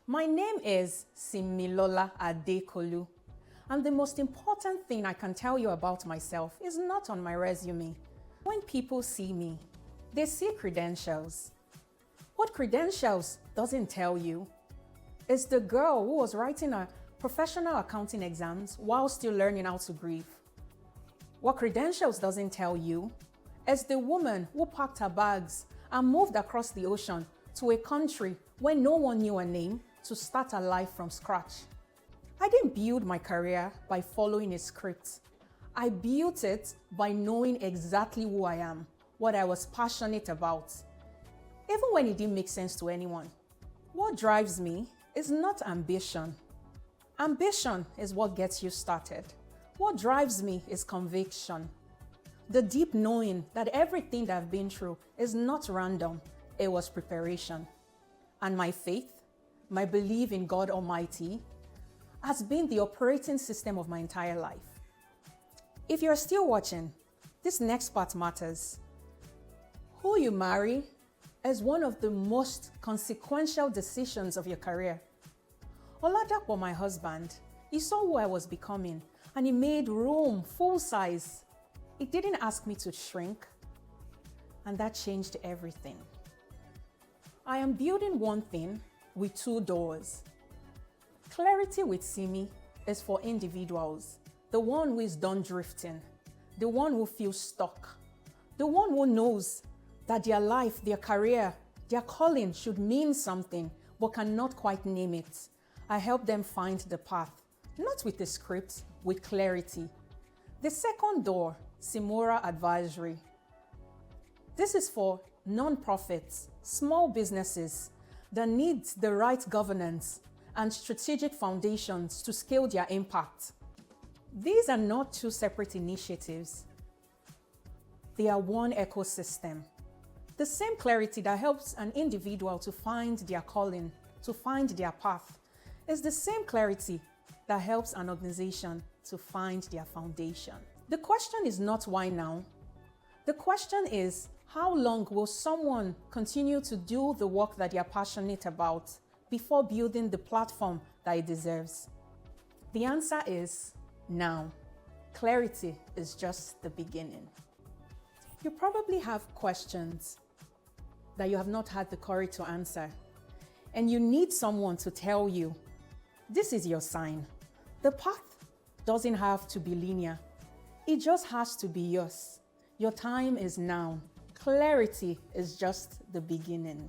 My name is Simi Adekolu, and the most important thing I can tell you about myself is not on my resume. When people see me, they see credentials. What credentials doesn't tell you is the girl who was writing her professional accounting exams while still learning how to breathe. What credentials doesn't tell you is the woman who packed her bags and moved across the ocean to a country where no one knew her name to start her life from scratch. I didn't build my career by following a script. I built it by knowing exactly who I am, what I was passionate about, even when it didn't make sense to anyone. What drives me is not ambition. Ambition is what gets you started. What drives me is conviction. The deep knowing that everything that I've been through is not random, it was preparation. And my faith, my belief in God Almighty, has been the operating system of my entire life. If you're still watching, this next part matters. Who you marry is one of the most consequential decisions of your career. Oladapo, my husband, he saw who I was becoming and he made room, full size. He didn't ask me to shrink, and that changed everything. I am building one thing with two doors. Clarity with Simi is for individuals, the one who is done drifting, the one who feels stuck, the one who knows that their life, their career, their calling should mean something but cannot quite name it. I help them find the path, not with a script, with clarity. The second door, Simora Advisory. This is for non-profits, small businesses that need the right governance and strategic foundations to scale their impact. These are not two separate initiatives. They are one ecosystem. The same clarity that helps an individual to find their calling, to find their path, is the same clarity that helps an organization to find their foundation. The question is not why now. The question is, how long will someone continue to do the work that they are passionate about before building the platform that it deserves? The answer is now. Clarity is just the beginning. You probably have questions that you have not had the courage to answer, and you need someone to tell you, this is your sign. The path doesn't have to be linear. It just has to be yours. Your time is now. Clarity is just the beginning.